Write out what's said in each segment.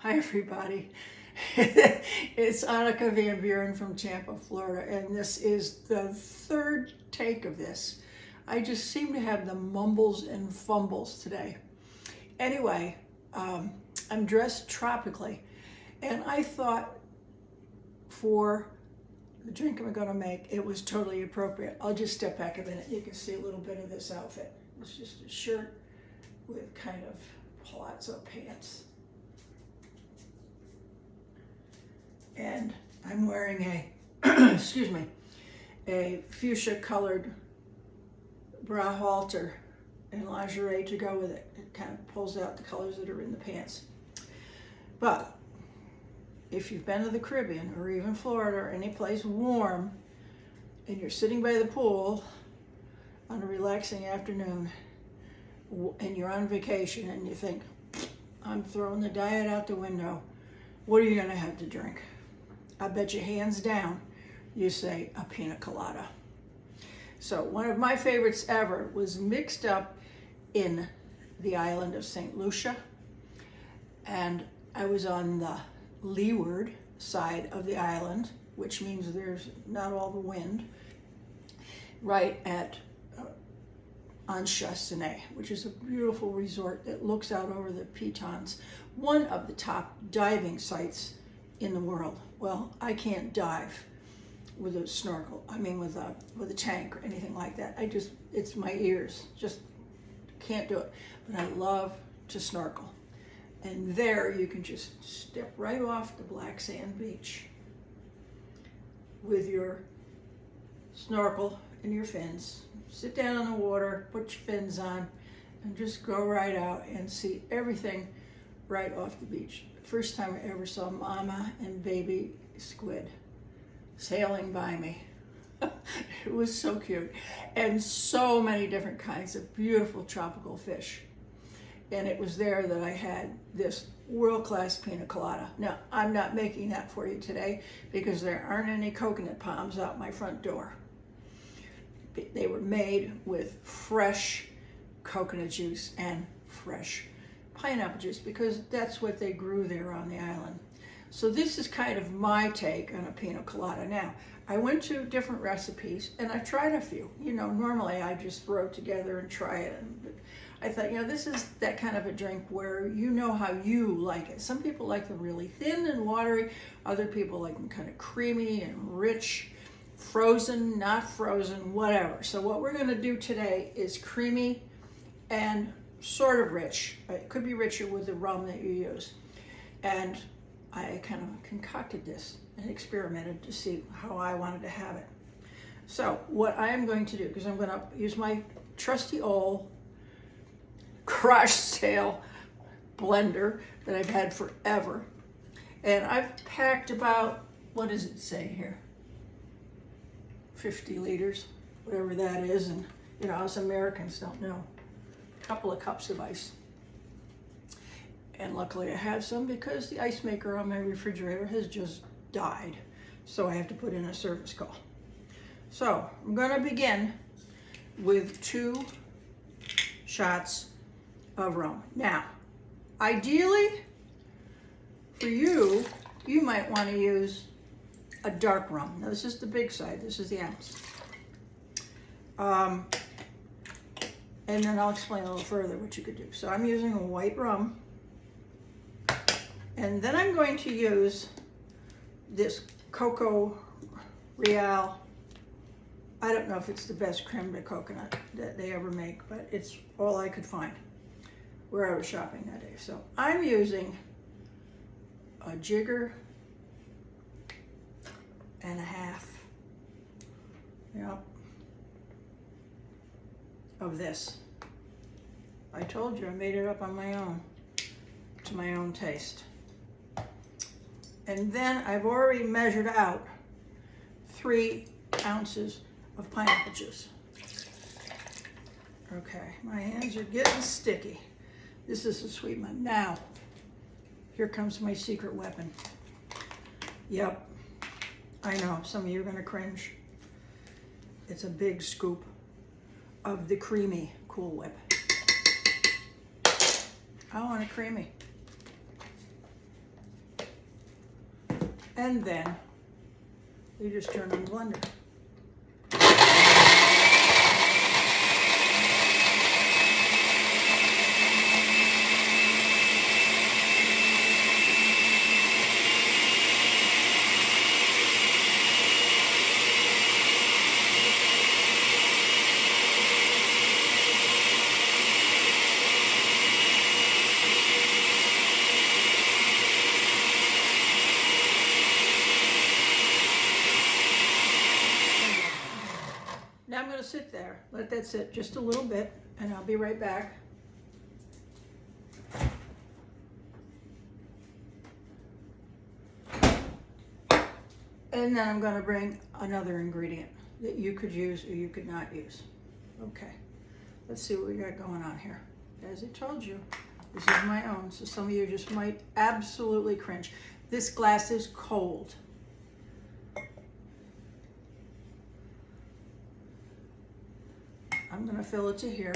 Hi everybody, it's Anneke Van Buren from Tampa, Florida, and this is the third take of this. I just seem to have the mumbles and fumbles today. Anyway, I'm dressed tropically, and I thought for the drink I'm gonna make, it was totally appropriate. I'll just step back a minute. You can see a little bit of this outfit. It's just a shirt with kind of palazzo pants. And I'm wearing a, excuse me, a fuchsia colored bra halter and lingerie to go with it. It kind of pulls out the colors that are in the pants. But if you've been to the Caribbean or even Florida or any place warm and you're sitting by the pool on a relaxing afternoon and you're on vacation and you think, I'm throwing the diet out the window, what are you gonna have to drink? I bet you hands down, you say a pina colada. So one of my favorites ever was mixed up in the island of St. Lucia. And I was on the leeward side of the island, which means there's not all the wind, right at Ancha, which is a beautiful resort that looks out over the Pitons, one of the top diving sites in the world. Well, I can't dive with a snorkel. I mean, with a tank or anything like that. It's my ears, just can't do it. But I love to snorkel. And there you can just step right off the black sand beach with your snorkel and your fins. Sit down in the water, put your fins on, and just go right out and see everything right off the beach. First time I ever saw mama and baby squid sailing by me. It was so cute. And so many different kinds of beautiful tropical fish. And it was there that I had this world-class pina colada. Now, I'm not making that for you today because there aren't any coconut palms out my front door. They were made with fresh coconut juice and fresh pineapple juice because that's what they grew there on the island. So this is kind of my take on a pina colada. Now, I went to different recipes and I tried a few. You know, normally I just throw it together and try it. But I thought, you know, this is that kind of a drink where you know how you like it. Some people like them really thin and watery. Other people like them kind of creamy and rich, frozen, not frozen, whatever. So what we're gonna do today is creamy and sort of rich. It could be richer with the rum that you use. And I kind of concocted this and experimented to see how I wanted to have it. So what I am going to do, because I'm going to use my trusty old crush sale blender that I've had forever. And I've packed about, what does it say here? 50 liters, whatever that is. And you know, us Americans don't know. A couple of cups of ice. And luckily I have some because the ice maker on my refrigerator has just died. So I have to put in a service call. So I'm gonna begin with 2 shots of rum. Now, ideally for you, you might wanna use a dark rum. Now this is the big side, this is the ounce. And then I'll explain a little further what you could do. So I'm using a white rum. And then I'm going to use this Coco Real. I don't know if it's the best creme de coconut that they ever make, but it's all I could find where I was shopping that day. So I'm using a jigger and a half, yep, of this. I told you I made it up on my own, to my own taste. And then I've already measured out 3 ounces of pineapple juice. Okay, my hands are getting sticky. This is a sweet one. Now, here comes my secret weapon. Yep, I know, some of you are gonna cringe. It's a big scoop of the creamy Cool Whip. I want it creamy. And then you just turn on the blender. Now I'm going to sit there, let that sit just a little bit, and I'll be right back. And then I'm going to bring another ingredient that you could use or you could not use. Okay, let's see what we got going on here. As I told you, this is my own, so some of you just might absolutely cringe. This glass is cold. I'm gonna fill it to here,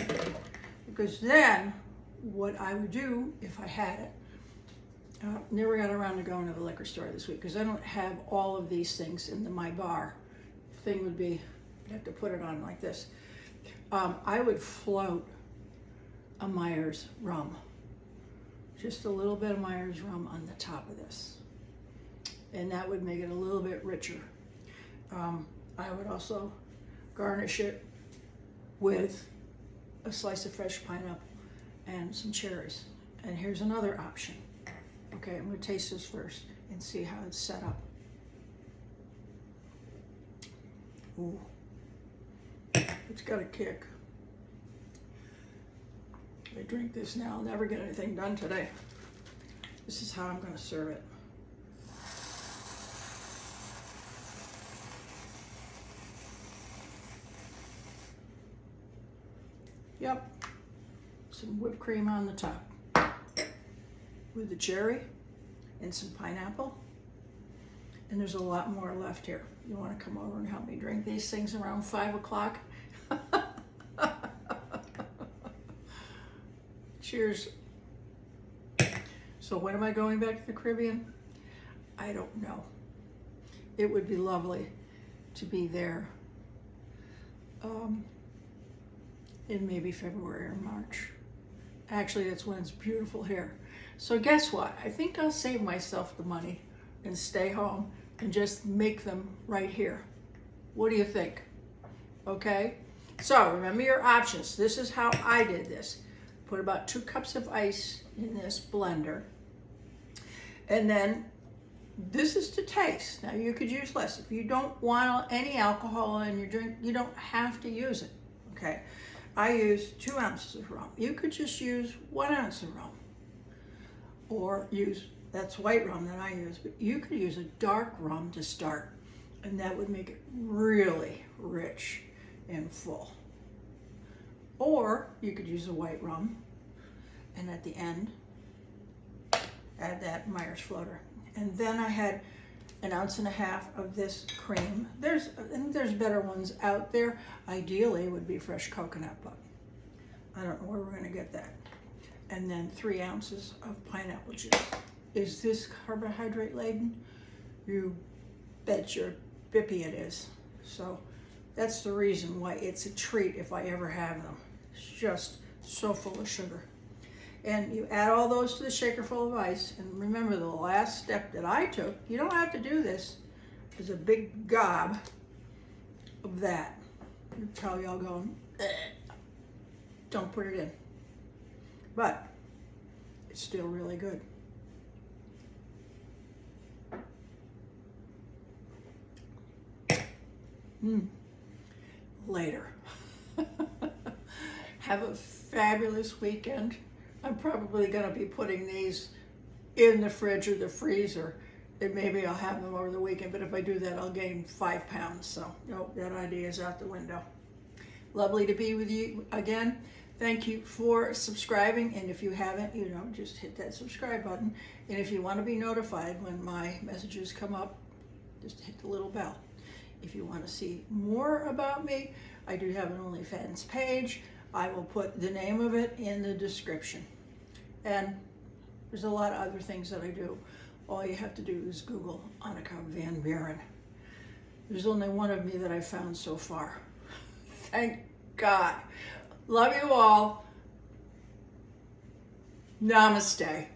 because then what I would do if I had it, never got around to going to the liquor store this week because I don't have all of these things in my bar. Thing would be, I'd have to put it on like this. I would float a Myers rum, just a little bit of Myers rum on the top of this, and that would make it a little bit richer. I would also garnish it with a slice of fresh pineapple and some cherries. And here's another option. Okay, I'm gonna taste this first and see how it's set up. Ooh, it's got a kick. I drink this now, I'll never get anything done today. This is how I'm gonna serve it. Yep, some whipped cream on the top with the cherry and some pineapple. And there's a lot more left here. You want to come over and help me drink these things around 5 o'clock? Cheers. So when am I going back to the Caribbean? I don't know. It would be lovely to be there in maybe February or March. Actually, that's when it's beautiful here. So guess what? I think I'll save myself the money and stay home and just make them right here. What do you think? Okay? So remember your options. This is how I did this. Put about 2 cups of ice in this blender. And then this is to taste. Now you could use less. If you don't want any alcohol in your drink, you don't have to use it. Okay? I use 2 ounces of rum. You could just use 1 ounce of rum. Or use, that's white rum that I use, but you could use a dark rum to start, and that would make it really rich and full. Or you could use a white rum, and at the end, add that Myers floater. And then I had 1.5 ounces of this cream. There's better ones out there. Ideally, it would be fresh coconut, but I don't know where we're gonna get that. And then 3 ounces of pineapple juice. Is this carbohydrate laden? You bet your bippy it is. So that's the reason why it's a treat if I ever have them. It's just so full of sugar. And you add all those to the shaker full of ice. And remember, the last step that I took, you don't have to do this, is a big gob of that. You're probably all going, eh. Don't put it in. But it's still really good. Later. Have a fabulous weekend. I'm probably going to be putting these in the fridge or the freezer, and maybe I'll have them over the weekend, but if I do that, I'll gain 5 pounds. So, nope, that idea is out the window. Lovely to be with you again. Thank you for subscribing, and if you haven't, just hit that subscribe button. And if you want to be notified when my messages come up, just hit the little bell. If you want to see more about me, I do have an OnlyFans page. I will put the name of it in the description. And there's a lot of other things that I do, all you have to do is Google Anneke Van Buren. There's only one of me that I found so far. Thank God. Love you all. Namaste.